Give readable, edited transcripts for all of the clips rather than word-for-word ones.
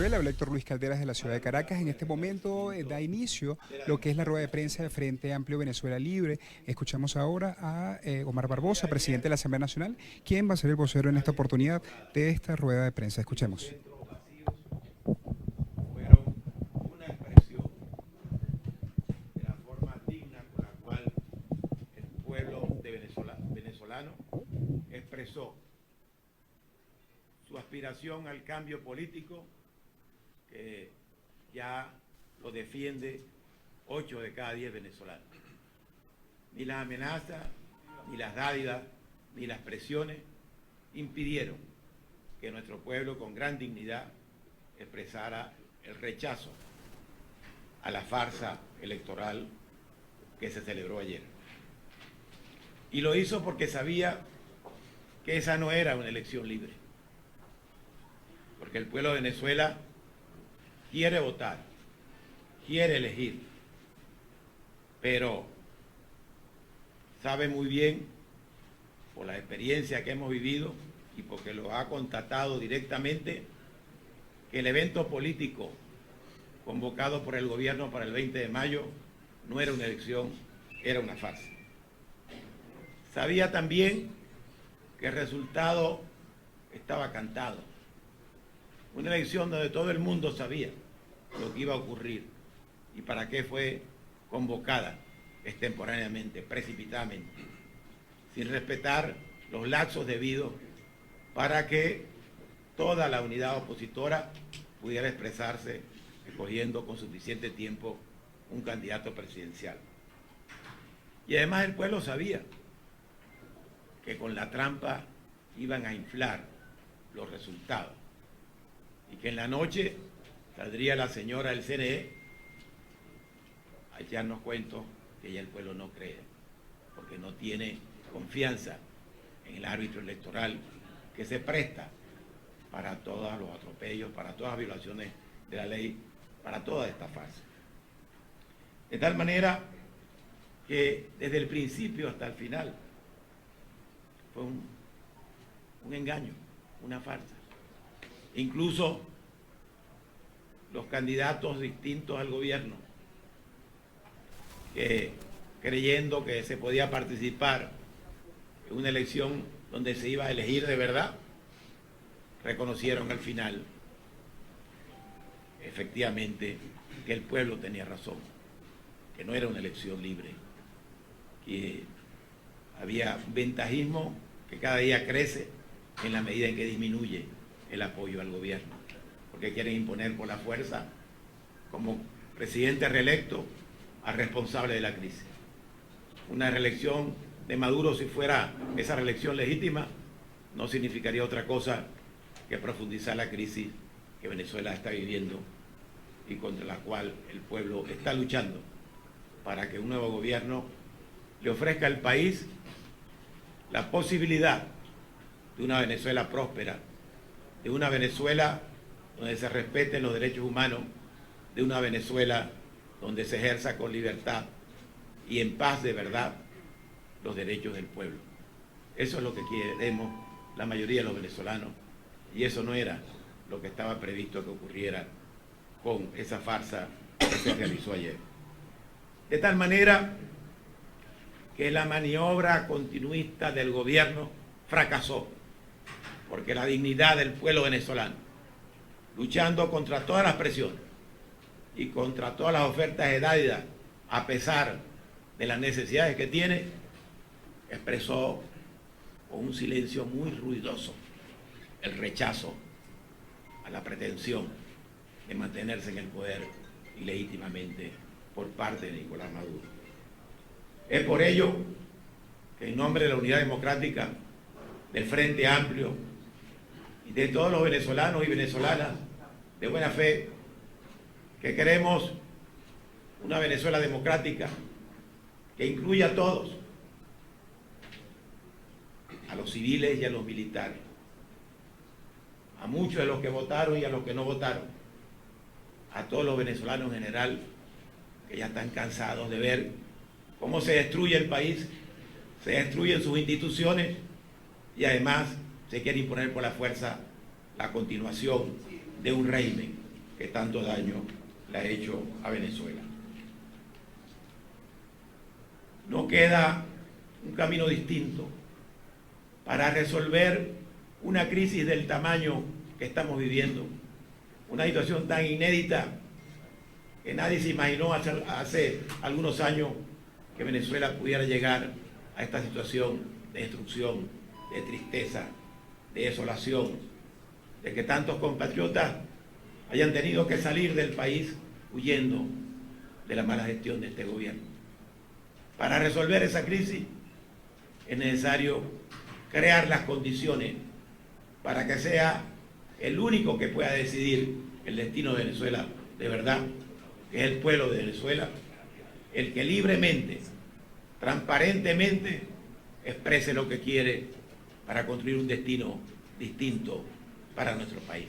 9, le habla Héctor Luis Calderas de la ciudad de Caracas. En este momento da inicio lo que es la rueda de prensa de Frente Amplio Venezuela Libre. Escuchamos ahora a Omar Barbosa, presidente de la Asamblea Nacional, quien va a ser el vocero en esta oportunidad de esta rueda de prensa. Escuchemos. Fueron una expresión de la forma digna con la cual el pueblo venezolano expresó su aspiración al cambio político, que ya lo defiende 8 de cada 10 venezolanos. Ni las amenazas, ni las dádivas, ni las presiones impidieron que nuestro pueblo con gran dignidad expresara el rechazo a la farsa electoral que se celebró ayer. Y lo hizo porque sabía que esa no era una elección libre. Porque el pueblo de Venezuela quiere votar, quiere elegir, pero sabe muy bien, por la experiencia que hemos vivido y porque lo ha constatado directamente, que el evento político convocado por el gobierno para el 20 de mayo no era una elección, era una farsa. Sabía también que el resultado estaba cantado. Una elección donde todo el mundo sabía lo que iba a ocurrir y para qué fue convocada extemporáneamente, precipitadamente, sin respetar los lapsos debidos para que toda la unidad opositora pudiera expresarse, escogiendo con suficiente tiempo un candidato presidencial. Y además el pueblo sabía que con la trampa iban a inflar los resultados y que en la noche saldría la señora del CNE a echarnos cuentos que ya el pueblo no cree, porque no tiene confianza en el árbitro electoral que se presta para todos los atropellos, para todas las violaciones de la ley, para toda esta farsa. De tal manera que desde el principio hasta el final fue un engaño, una farsa. Incluso los candidatos distintos al gobierno, que creyendo que se podía participar en una elección donde se iba a elegir de verdad, reconocieron al final, efectivamente, que el pueblo tenía razón, que no era una elección libre, que había un ventajismo que cada día crece en la medida en que disminuye el apoyo al gobierno, porque quieren imponer por la fuerza como presidente reelecto al responsable de la crisis. Una reelección de Maduro, si fuera esa reelección legítima, no significaría otra cosa que profundizar la crisis que Venezuela está viviendo y contra la cual el pueblo está luchando para que un nuevo gobierno le ofrezca al país la posibilidad de una Venezuela próspera, de una Venezuela donde se respeten los derechos humanos, de una Venezuela donde se ejerza con libertad y en paz de verdad los derechos del pueblo. Eso es lo que queremos la mayoría de los venezolanos, y eso no era lo que estaba previsto que ocurriera con esa farsa que se realizó ayer. De tal manera que la maniobra continuista del gobierno fracasó, porque la dignidad del pueblo venezolano, luchando contra todas las presiones y contra todas las ofertas de dádidas, a pesar de las necesidades que tiene, expresó con un silencio muy ruidoso el rechazo a la pretensión de mantenerse en el poder ilegítimamente por parte de Nicolás Maduro. Es por ello que en nombre de la Unidad Democrática, del Frente Amplio y de todos los venezolanos y venezolanas de buena fe, que queremos una Venezuela democrática que incluya a todos, a los civiles y a los militares, a muchos de los que votaron y a los que no votaron, a todos los venezolanos en general, que ya están cansados de ver cómo se destruye el país, se destruyen sus instituciones y además se quiere imponer por la fuerza la continuación de un régimen que tanto daño le ha hecho a Venezuela. No queda un camino distinto para resolver una crisis del tamaño que estamos viviendo, una situación tan inédita que nadie se imaginó hace algunos años que Venezuela pudiera llegar a esta situación de destrucción, de tristeza, de desolación, de que tantos compatriotas hayan tenido que salir del país huyendo de la mala gestión de este gobierno. Para resolver esa crisis es necesario crear las condiciones para que sea el único que pueda decidir el destino de Venezuela de verdad, que es el pueblo de Venezuela, el que libremente, transparentemente exprese lo que quiere para construir un destino distinto para nuestro país.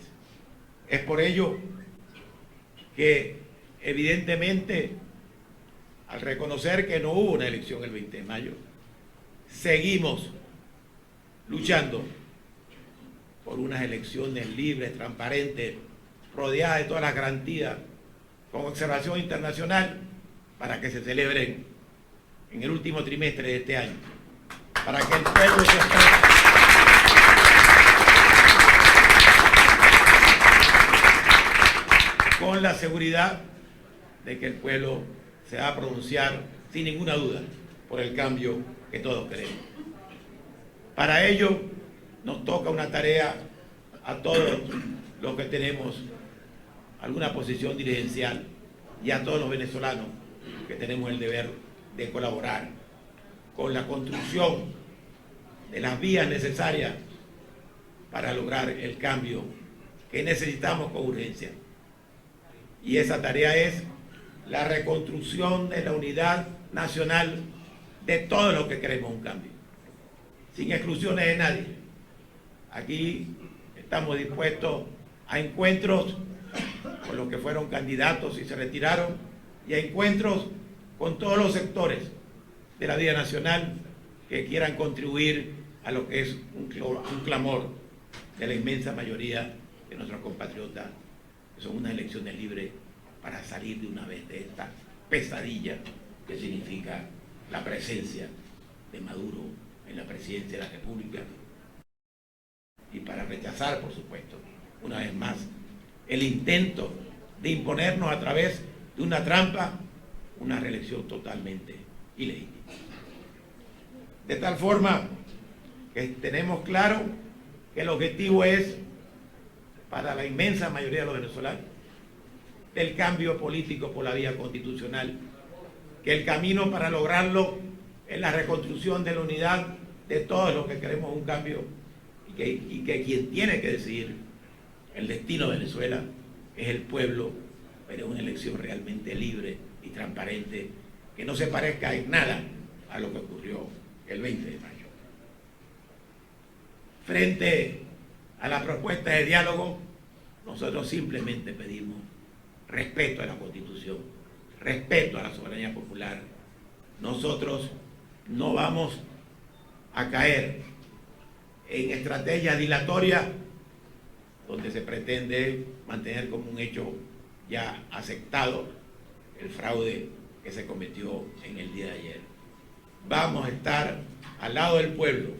Es por ello que evidentemente, al reconocer que no hubo una elección el 20 de mayo, seguimos luchando por unas elecciones libres, transparentes, rodeadas de todas las garantías, con observación internacional, para que se celebren en el último trimestre de este año, para que el pueblo se exprese con la seguridad de que el pueblo se va a pronunciar sin ninguna duda por el cambio que todos queremos. Para ello nos toca una tarea a todos los que tenemos alguna posición dirigencial y a todos los venezolanos que tenemos el deber de colaborar con la construcción de las vías necesarias para lograr el cambio que necesitamos con urgencia. Y esa tarea es la reconstrucción de la unidad nacional de todos los que queremos un cambio, sin exclusiones de nadie. Aquí estamos dispuestos a encuentros con los que fueron candidatos y se retiraron, y a encuentros con todos los sectores de la vida nacional que quieran contribuir a lo que es un clamor de la inmensa mayoría de nuestros compatriotas, que son unas elecciones libres para salir de una vez de esta pesadilla que significa la presencia de Maduro en la presidencia de la República, y para rechazar, por supuesto, una vez más, el intento de imponernos a través de una trampa una reelección totalmente ilegítima. De tal forma que tenemos claro que el objetivo es, para la inmensa mayoría de los venezolanos, el cambio político por la vía constitucional, que el camino para lograrlo es la reconstrucción de la unidad de todos los que queremos un cambio, y que quien tiene que decidir el destino de Venezuela es el pueblo, pero una elección realmente libre y transparente, que no se parezca en nada a lo que ocurrió el 20 de mayo. Frente a la propuesta de diálogo, nosotros simplemente pedimos respeto a la Constitución, respeto a la soberanía popular. Nosotros no vamos a caer en estrategias dilatorias donde se pretende mantener como un hecho ya aceptado el fraude que se cometió en el día de ayer. Vamos a estar al lado del pueblo,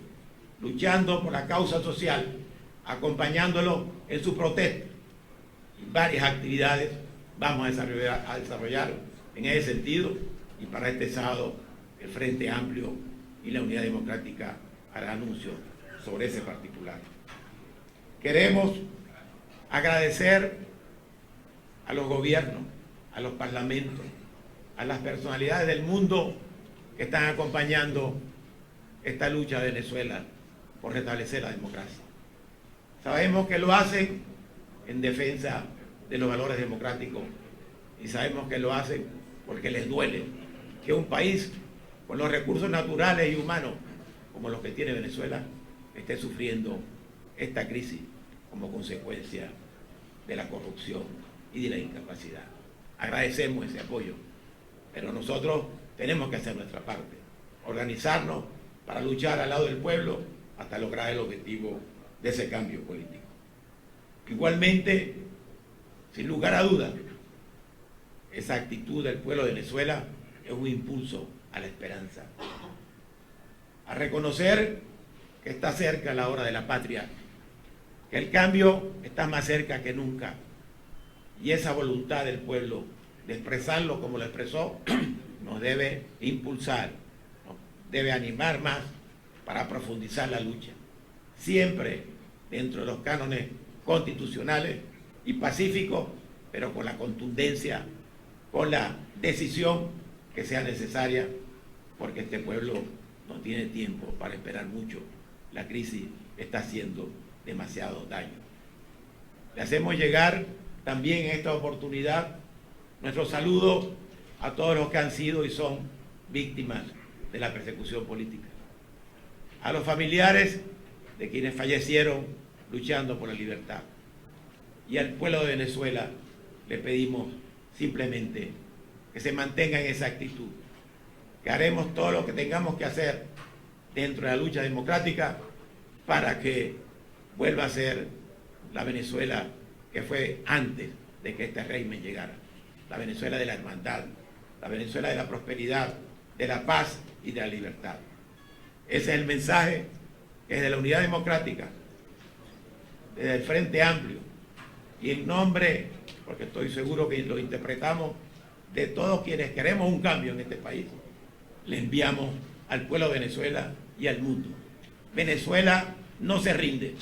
luchando por la causa social, acompañándolo en su protesta. Y varias actividades vamos a desarrollar en ese sentido, y para este sábado el Frente Amplio y la Unidad Democrática hará anuncio sobre ese particular. Queremos agradecer a los gobiernos, a los parlamentos, a las personalidades del mundo que están acompañando esta lucha de Venezuela por restablecer la democracia. Sabemos que lo hacen en defensa de los valores democráticos, y sabemos que lo hacen porque les duele que un país con los recursos naturales y humanos como los que tiene Venezuela esté sufriendo esta crisis como consecuencia de la corrupción y de la incapacidad. Agradecemos ese apoyo, pero nosotros tenemos que hacer nuestra parte, organizarnos para luchar al lado del pueblo hasta lograr el objetivo de ese cambio político. Igualmente, Sin lugar a dudas, esa actitud del pueblo de Venezuela es un impulso a la esperanza, a reconocer que está cerca la hora de la patria, que el cambio está más cerca que nunca, y esa voluntad del pueblo de expresarlo como lo expresó nos debe impulsar, nos debe animar más para profundizar la lucha, siempre dentro de los cánones constitucionales y pacíficos, pero con la contundencia, con la decisión que sea necesaria, porque este pueblo no tiene tiempo para esperar mucho. La crisis está haciendo demasiado daño. Le hacemos llegar también en esta oportunidad nuestro saludo a todos los que han sido y son víctimas de la persecución política, a los familiares de quienes fallecieron luchando por la libertad, y al pueblo de Venezuela le pedimos simplemente que se mantenga en esa actitud, que haremos todo lo que tengamos que hacer dentro de la lucha democrática para que vuelva a ser la Venezuela que fue antes de que este régimen llegara, la Venezuela de la hermandad, la Venezuela de la prosperidad, de la paz y de la libertad. Ese es el mensaje que desde la Unidad Democrática, desde el Frente Amplio, y en nombre, porque estoy seguro que lo interpretamos, de todos quienes queremos un cambio en este país, le enviamos al pueblo de Venezuela y al mundo. Venezuela no se rinde.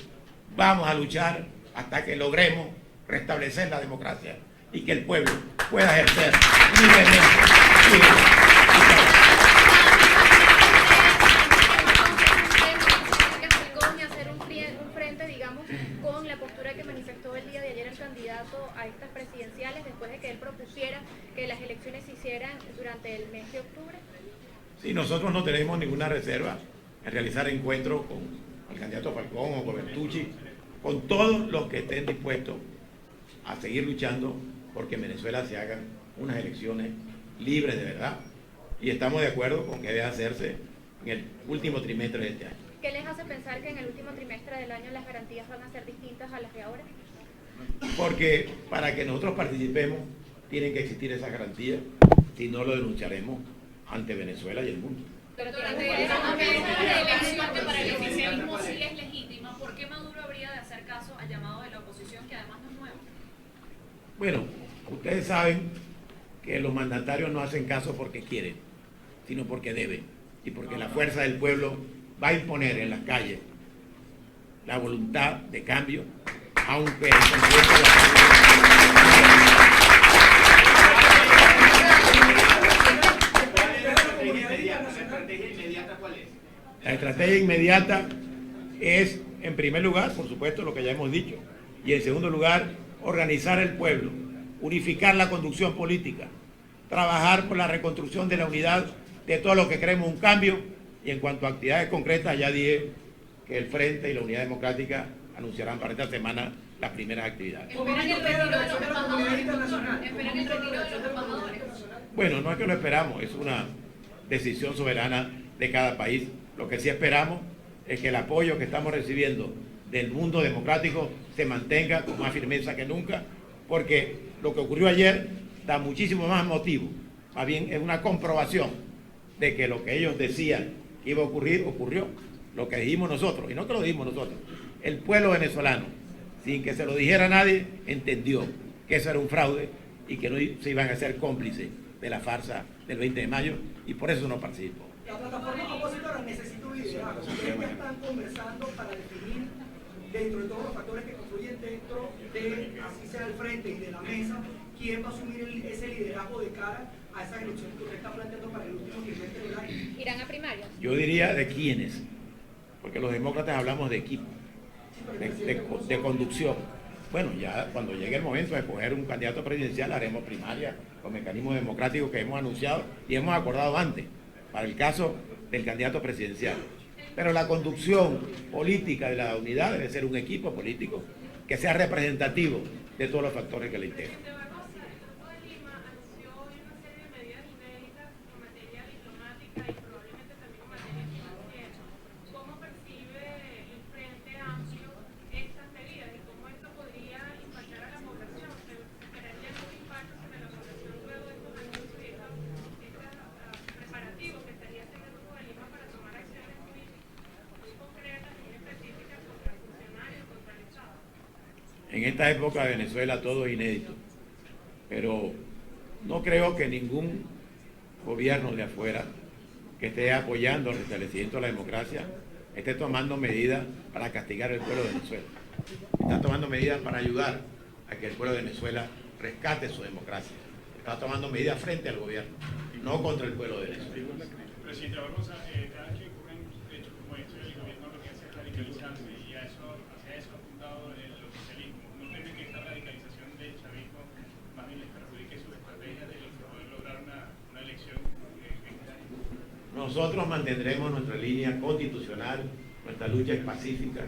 Vamos a luchar hasta que logremos restablecer la democracia y que el pueblo pueda ejercer libremente su con la postura que manifestó el día de ayer el candidato a estas presidenciales después de que él propusiera que las elecciones se hicieran durante el mes de octubre? Sí, nosotros no tenemos ninguna reserva en realizar encuentros con el candidato Falcón o con Bertucci, con todos los que estén dispuestos a seguir luchando porque en Venezuela se hagan unas elecciones libres de verdad, y estamos de acuerdo con que debe hacerse en el último trimestre de este año. ¿Qué les hace pensar que en el último trimestre del año las garantías van a ser distintas a las de ahora? Porque para que nosotros participemos tienen que existir esas garantías, si no lo denunciaremos ante Venezuela y el mundo. Pero durante la elección que para el oficialismo sí es legítima, ¿por qué Maduro habría de hacer caso al llamado de la oposición, que además no es nuevo? Bueno, ustedes saben que los mandatarios no hacen caso porque quieren, sino porque deben, y porque la fuerza del pueblo va a imponer en las calles la voluntad de cambio, aunque el presidente La estrategia inmediata es, en primer lugar, por supuesto, lo que ya hemos dicho, y en segundo lugar, organizar el pueblo, unificar la conducción política, trabajar por la reconstrucción de la unidad de todo lo que queremos un cambio, y en cuanto a actividades concretas, ya dije que el Frente y la Unidad Democrática anunciarán para esta semana las primeras actividades. ¿Esperan el retiro de los embajadores, doctor? ¿Esperan el retiro de los embajadores? Bueno, no es que lo esperamos, es una decisión soberana de cada país. Lo que sí esperamos es que el apoyo que estamos recibiendo del mundo democrático se mantenga con más firmeza que nunca, porque lo que ocurrió ayer da muchísimo más motivo, más bien es una comprobación de que lo que ellos decían que iba a ocurrir, ocurrió. Lo que dijimos nosotros, y no que lo dijimos nosotros, el pueblo venezolano, sin que se lo dijera nadie, entendió que eso era un fraude y que no se iban a ser cómplices de la farsa del 20 de mayo, y por eso no participó. La plataforma opositora necesita un liderazgo. Ustedes ya están conversando para definir, dentro de todos los factores que confluyen dentro de, así sea el frente y de la mesa, quién va a asumir ese liderazgo de cara a esas elecciones que usted está planteando para el último trimestre del año. ¿Irán a primarias? Yo diría de quiénes, porque los demócratas hablamos de equipo, de conducción. Bueno, ya cuando llegue el momento de escoger un candidato presidencial haremos primaria con mecanismos democráticos que hemos anunciado y hemos acordado antes, para el caso del candidato presidencial. Pero la conducción política de la unidad debe ser un equipo político que sea representativo de todos los factores que le integran. en esta época de Venezuela todo es inédito, pero no creo que ningún gobierno de afuera que esté apoyando el restablecimiento de la democracia esté tomando medidas para castigar al pueblo de Venezuela. Está tomando medidas para ayudar a que el pueblo de Venezuela rescate su democracia. Está tomando medidas frente al gobierno, no contra el pueblo de Venezuela. Presidente Barbosa, cada que ocurren hechos como estos, el gobierno lo que hace es radicalizarse y hacia eso ha apuntado el oficialismo. ¿No teme que esta radicalización del chavismo más bien les perjudique sus estrategias de poder lograr una elección en este año? Nosotros mantendremos nuestra línea constitucional, nuestra lucha es pacífica,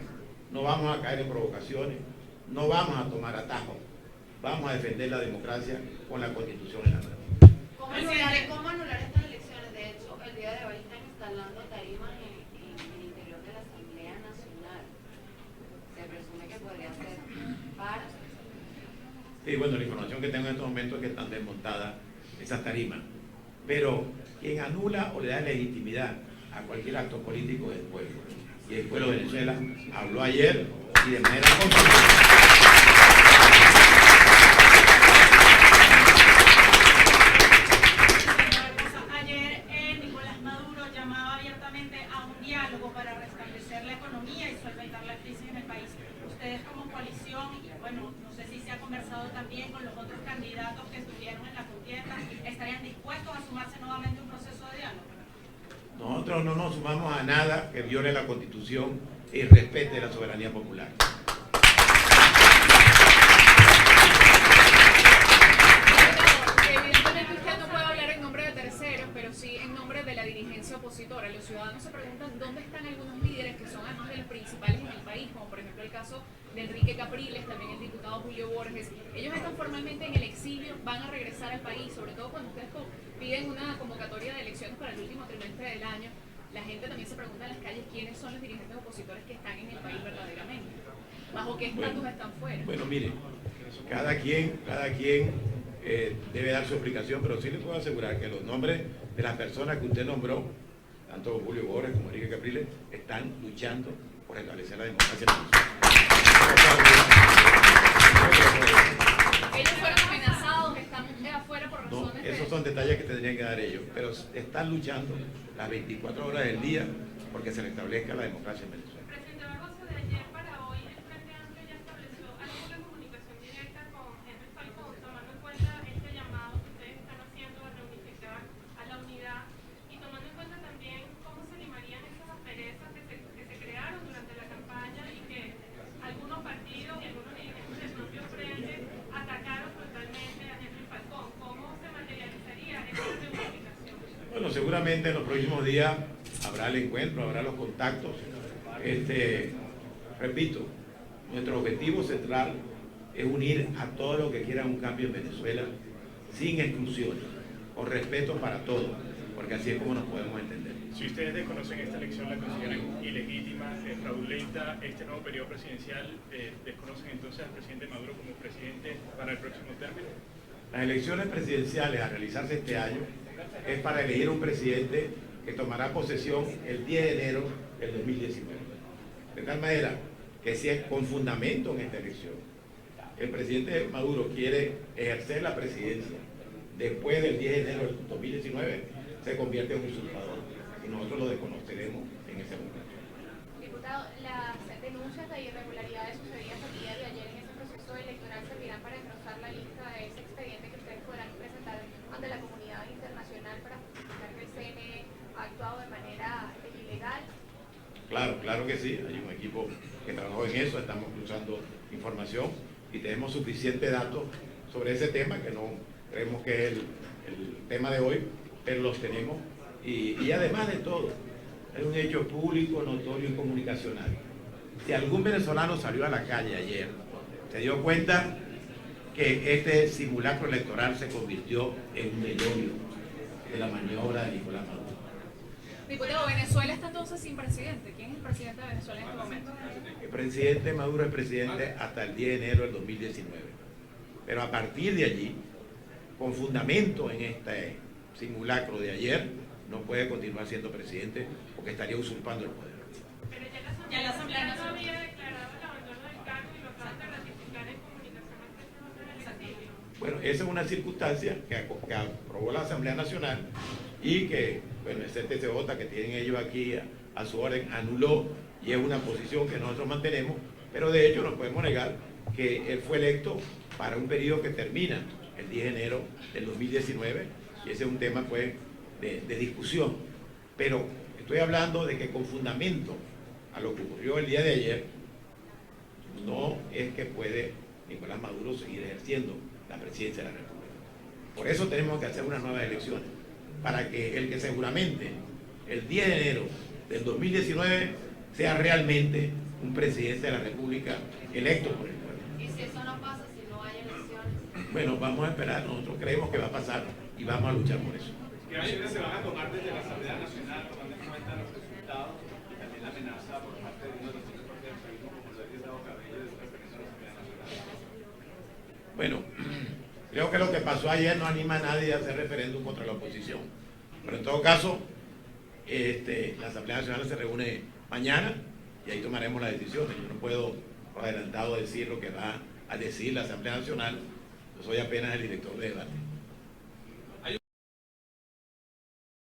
no vamos a caer en provocaciones, no vamos a tomar atajos, vamos a defender la democracia con la Constitución en la mano. ¿Cómo anular estas elecciones? De hecho, el día de hoy están instalando tarimas en el interior de la Asamblea Nacional. Se presume que podría ser para... Sí, bueno, la información que tengo en estos momentos es que están desmontadas esas tarimas. Pero quien anula o le da legitimidad a cualquier acto político es el pueblo. Y el pueblo de Venezuela habló ayer y de manera contundente. Para restablecer la economía y solventar la crisis en el país. Ustedes como coalición, y bueno, no sé si se ha conversado también con los otros candidatos que estuvieron en la contienda, ¿estarían dispuestos a sumarse nuevamente a un proceso de diálogo? Nosotros no nos sumamos a nada que viole la Constitución y respete la soberanía popular. Evidentemente usted no puede hablar en nombre de terceros, pero sí en nombre de la dirigencia opositora. Los ciudadanos se preguntan dónde están algunos líderes que son además de los principales en el país, como por ejemplo el caso de Enrique Capriles, también el diputado Julio Borges. Ellos están formalmente en el exilio, van a regresar al país, sobre todo cuando ustedes piden una convocatoria de elecciones para el último trimestre del año. La gente también se pregunta en las calles quiénes son los dirigentes opositores que están en el país verdaderamente. ¿Bajo qué estatus están fuera? Bueno, mire, cada quien debe dar su explicación, pero sí le puedo asegurar que los nombres de las personas que usted nombró, tanto Julio Borges como Enrique Capriles, están luchando por establecer la democracia en Ellos fueron amenazados, están afuera por razones no, esos son detalles que tendrían que dar ellos, pero están luchando las 24 horas del día porque se restablezca la democracia en Venezuela. Presidente Barbosa, de ayer para hoy el Frente Amplio ya estableció alguna comunicación directa con Henry Falcón, tomando en cuenta este llamado que ustedes están haciendo a reunificar a la unidad y tomando en cuenta también cómo se limarían esas asperezas que se crearon durante la campaña y que algunos partidos y algunos dirigentes del propio Frente atacaron totalmente a Henry Falcón. ¿Cómo se materializaría esa reunificación? Bueno, seguramente en los próximos días habrá el encuentro, habrá los contactos. Repito, nuestro objetivo central es unir a todos los que quieran un cambio en Venezuela sin exclusiones, con respeto para todos, porque así es como nos podemos entender. Si ustedes desconocen esta elección, la consideran ilegítima, fraudulenta, este nuevo periodo presidencial, ¿desconocen entonces al presidente Maduro como presidente para el próximo término? Las elecciones presidenciales a realizarse este año es para elegir un presidente que tomará posesión el 10 de enero del 2019. De tal manera que si es con fundamento en esta elección, el presidente Maduro quiere ejercer la presidencia después del 10 de enero del 2019, se convierte en un usurpador y nosotros lo desconoceremos en ese momento. Diputado, las denuncias de irregularidades sucedidas el día de ayer en ese proceso electoral servirán para engrosar la lista de ese expediente que ustedes podrán presentar ante la comunidad internacional para justificar que el CNE ha actuado de manera ilegal. Claro que sí, hay un equipo que trabajó en eso, estamos cruzando información y tenemos suficientes datos sobre ese tema, que no creemos que es el tema de hoy, pero los tenemos y además de todo, es un hecho público, notorio y comunicacional. Si algún venezolano salió a la calle ayer, se dio cuenta que este simulacro electoral se convirtió en un vellorio de la maniobra de Nicolás Maduro. Diputado, Venezuela está entonces sin presidente. ¿Quién es el presidente de Venezuela en este momento? El presidente Maduro es presidente hasta el 10 de enero del 2019. Pero a partir de allí, con fundamento en este simulacro de ayer, no puede continuar siendo presidente porque estaría usurpando el poder. Pero ya la Asamblea no había declarado el abandono del cargo y lo acaban de ratificar en Bueno, esa es una circunstancia que aprobó la Asamblea Nacional y que, bueno, el CTCJ que tienen ellos aquí a su orden anuló, y es una posición que nosotros mantenemos, pero de hecho no podemos negar que él fue electo para un periodo que termina el 10 de enero del 2019, y ese es un tema pues de discusión. Pero estoy hablando de que con fundamento a lo que ocurrió el día de ayer, no es que puede Nicolás Maduro seguir ejerciendo la presidencia de la República. Por eso tenemos que hacer unas nuevas elecciones, para que el que seguramente el 10 de enero del 2019 sea realmente un presidente de la República electo por el pueblo. ¿Y si eso no pasa, si no hay elecciones? Bueno, vamos a esperar, nosotros creemos que va a pasar y vamos a luchar por eso. ¿Qué acciones se van a tomar desde la Asamblea Nacional, tomando en cuenta los resultados y también la amenaza por parte de uno de los tres partidos del país, como lo ha Gustavo Cabello, de su referencia a la Asamblea Nacional? Bueno, creo que lo que pasó ayer no anima a nadie a hacer referéndum contra la oposición. Pero en todo caso, la Asamblea Nacional se reúne mañana y ahí tomaremos las decisiones. Yo no puedo por adelantado decir lo que va a decir la Asamblea Nacional. Yo soy apenas el director de debate. Hay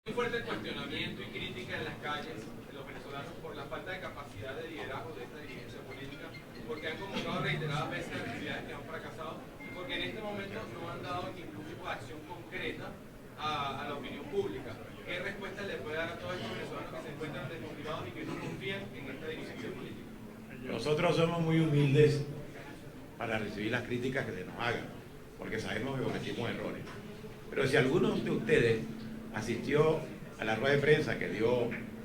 un fuerte cuestionamiento y crítica en las calles de los venezolanos por la falta de capacidad de liderazgo de esta dirigencia política, porque han convocado reiteradas veces actividades que han fracasado y porque en este momento no han dado ningún tipo de acción concreta a la opinión pública. ¿Qué respuesta le puede dar a todos estos venezolanos que se encuentran desmotivados y que no confían en esta dirigencia política? Nosotros somos muy humildes para recibir las críticas que se nos hagan, porque sabemos que cometimos errores. Pero si alguno de ustedes asistió a la rueda de prensa que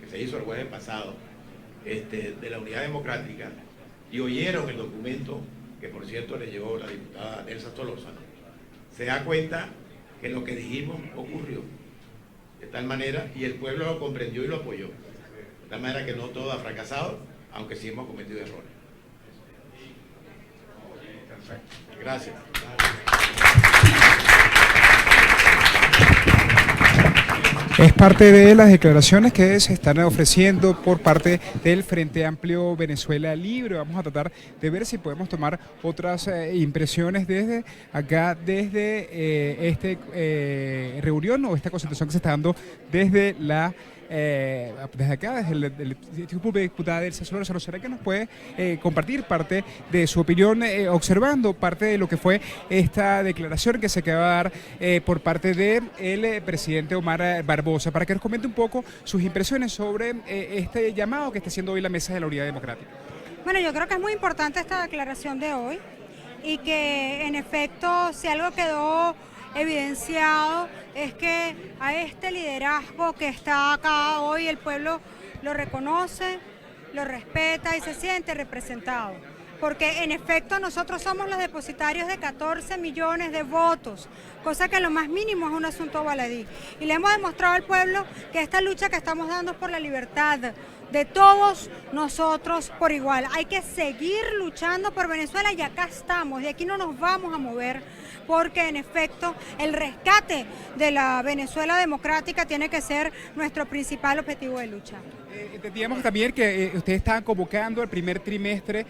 se hizo el jueves pasado de la Unidad Democrática y oyeron el documento que por cierto le llevó la diputada Elsa Tolosa, se da cuenta que lo que dijimos ocurrió de tal manera, y el pueblo lo comprendió y lo apoyó, de tal manera que no todo ha fracasado, aunque sí hemos cometido errores. Gracias. Es parte de las declaraciones que se están ofreciendo por parte del Frente Amplio Venezuela Libre. Vamos a tratar de ver si podemos tomar otras impresiones desde acá, desde esta reunión o esta concentración que se está dando desde desde acá, desde el Grupo de Diputada Elsa Tolosa. ¿Será que nos puede compartir parte de su opinión observando parte de lo que fue esta declaración que se acaba de dar por parte del presidente Omar Barbosa, para que nos comente un poco sus impresiones sobre este llamado que está haciendo hoy la Mesa de la Unidad Democrática? Bueno, yo creo que es muy importante esta declaración de hoy y que en efecto, si algo quedó evidenciado es que a este liderazgo que está acá hoy el pueblo lo reconoce, lo respeta y se siente representado. Porque en efecto nosotros somos los depositarios de 14 millones de votos, cosa que lo más mínimo es un asunto baladí. Y le hemos demostrado al pueblo que esta lucha que estamos dando es por la libertad de todos nosotros por igual. Hay que seguir luchando por Venezuela y acá estamos, de aquí no nos vamos a mover, porque en efecto el rescate de la Venezuela democrática tiene que ser nuestro principal objetivo de lucha. Entendíamos también que ustedes estaban convocando el primer trimestre,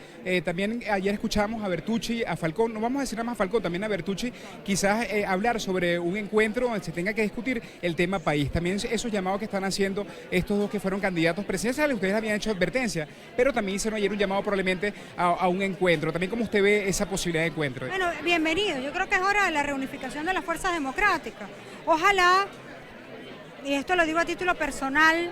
también ayer escuchamos a Bertucci, a Falcón, no vamos a decir nada más a Falcón, también a Bertucci, quizás hablar sobre un encuentro donde se tenga que discutir el tema país. También esos llamados que están haciendo estos dos que fueron candidatos presidenciales, ustedes habían hecho advertencia, pero también hicieron ayer un llamado probablemente a un encuentro. También, ¿cómo usted ve esa posibilidad de encuentro? Bueno, bienvenido, yo creo que es hora de la reunificación de las fuerzas democráticas. Ojalá, y esto lo digo a título personal,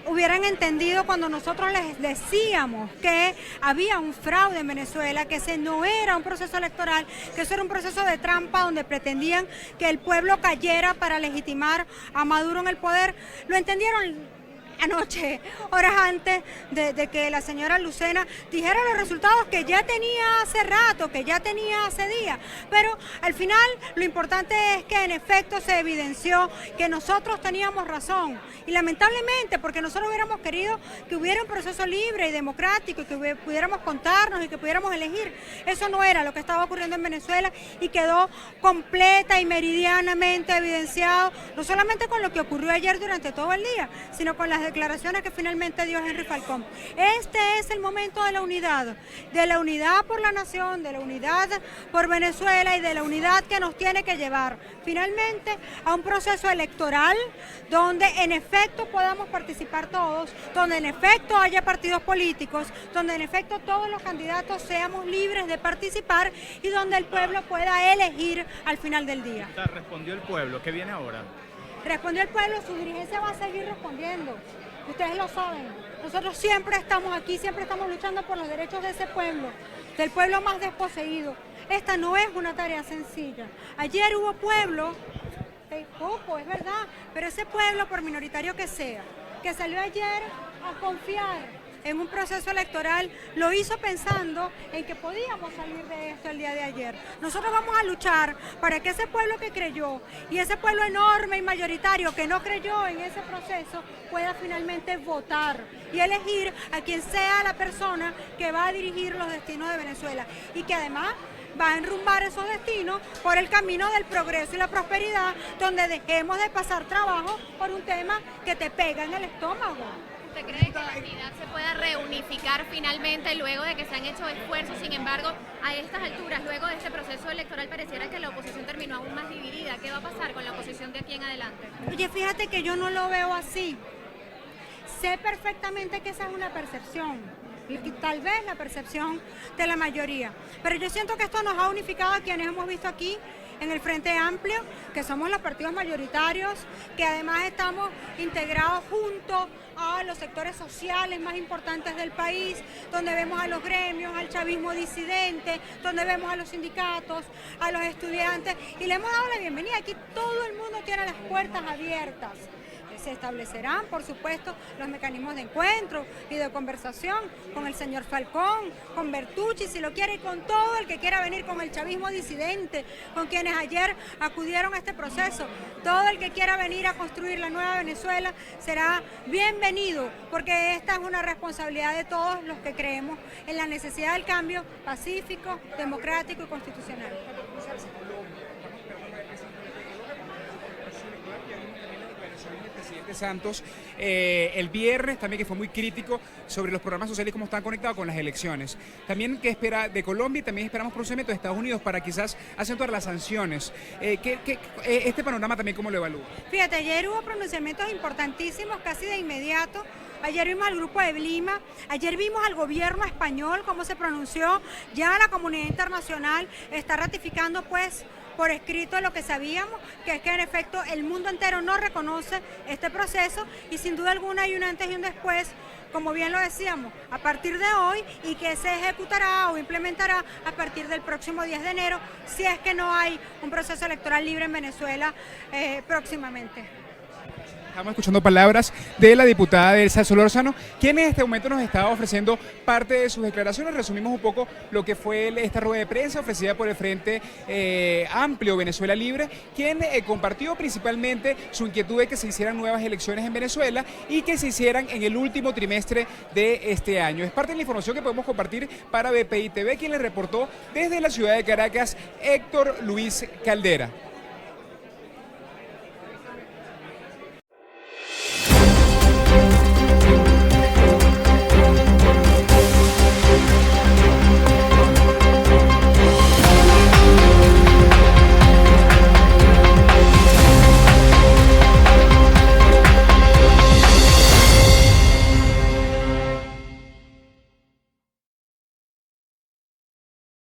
hubieran entendido cuando nosotros les decíamos que había un fraude en Venezuela, que ese no era un proceso electoral, que eso era un proceso de trampa donde pretendían que el pueblo cayera para legitimar a Maduro en el poder. Lo entendieron anoche, horas antes de que la señora Lucena dijera los resultados que ya tenía hace rato, que ya tenía hace días, pero al final lo importante es que en efecto se evidenció que nosotros teníamos razón y lamentablemente, porque nosotros hubiéramos querido que hubiera un proceso libre y democrático y que pudiéramos contarnos y que pudiéramos elegir, eso no era lo que estaba ocurriendo en Venezuela y quedó completa y meridianamente evidenciado, no solamente con lo que ocurrió ayer durante todo el día, sino con las declaraciones que finalmente dio Henry Falcón. Este es el momento de la unidad por la nación, de la unidad por Venezuela y de la unidad que nos tiene que llevar finalmente a un proceso electoral donde en efecto podamos participar todos, donde en efecto haya partidos políticos, donde en efecto todos los candidatos seamos libres de participar y donde el pueblo pueda elegir al final del día. Respondió el pueblo, ¿qué viene ahora? Respondió el pueblo, su dirigencia va a seguir respondiendo. Ustedes lo saben. Nosotros siempre estamos aquí, siempre estamos luchando por los derechos de ese pueblo, del pueblo más desposeído. Esta no es una tarea sencilla. Ayer hubo pueblo, poco, es verdad, pero ese pueblo, por minoritario que sea, que salió ayer a confiar en un proceso electoral, lo hizo pensando en que podíamos salir de esto el día de ayer. Nosotros vamos a luchar para que ese pueblo que creyó y ese pueblo enorme y mayoritario que no creyó en ese proceso pueda finalmente votar y elegir a quien sea la persona que va a dirigir los destinos de Venezuela y que además va a enrumbar esos destinos por el camino del progreso y la prosperidad, donde dejemos de pasar trabajo por un tema que te pega en el estómago. ¿Usted cree que la unidad se pueda reunificar finalmente luego de que se han hecho esfuerzos? Sin embargo, a estas alturas, luego de este proceso electoral, pareciera que la oposición terminó aún más dividida. ¿Qué va a pasar con la oposición de aquí en adelante? Oye, fíjate que yo no lo veo así. Sé perfectamente que esa es una percepción, y tal vez la percepción de la mayoría. Pero yo siento que esto nos ha unificado a quienes hemos visto aquí en el Frente Amplio, que somos los partidos mayoritarios, que además estamos integrados junto a los sectores sociales más importantes del país, donde vemos a los gremios, al chavismo disidente, donde vemos a los sindicatos, a los estudiantes, y le hemos dado la bienvenida. Aquí todo el mundo tiene las puertas abiertas. Se establecerán, por supuesto, los mecanismos de encuentro y de conversación con el señor Falcón, con Bertucci, si lo quiere, y con todo el que quiera venir, con el chavismo disidente, con quienes ayer acudieron a este proceso. Todo el que quiera venir a construir la nueva Venezuela será bienvenido, porque esta es una responsabilidad de todos los que creemos en la necesidad del cambio pacífico, democrático y constitucional. Santos el viernes también, que fue muy crítico sobre los programas sociales y cómo están conectados con las elecciones. También qué espera de Colombia y también esperamos procedimiento de Estados Unidos para quizás acentuar las sanciones. Este panorama también, ¿cómo lo evalúa? Fíjate, ayer hubo pronunciamientos importantísimos casi de inmediato. Ayer vimos al Grupo de Lima, ayer vimos al gobierno español cómo se pronunció. Ya la comunidad internacional está ratificando pues por escrito lo que sabíamos, que es que en efecto el mundo entero no reconoce este proceso y sin duda alguna hay un antes y un después, como bien lo decíamos, a partir de hoy, y que se ejecutará o implementará a partir del próximo 10 de enero, si es que no hay un proceso electoral libre en Venezuela próximamente. Estamos escuchando palabras de la diputada Elsa Solórzano, quien en este momento nos está ofreciendo parte de sus declaraciones. Resumimos un poco lo que fue esta rueda de prensa ofrecida por el Frente Amplio Venezuela Libre, quien compartió principalmente su inquietud de que se hicieran nuevas elecciones en Venezuela y que se hicieran en el último trimestre de este año. Es parte de la información que podemos compartir para BPI TV, quien le reportó desde la ciudad de Caracas, Héctor Luis Caldera.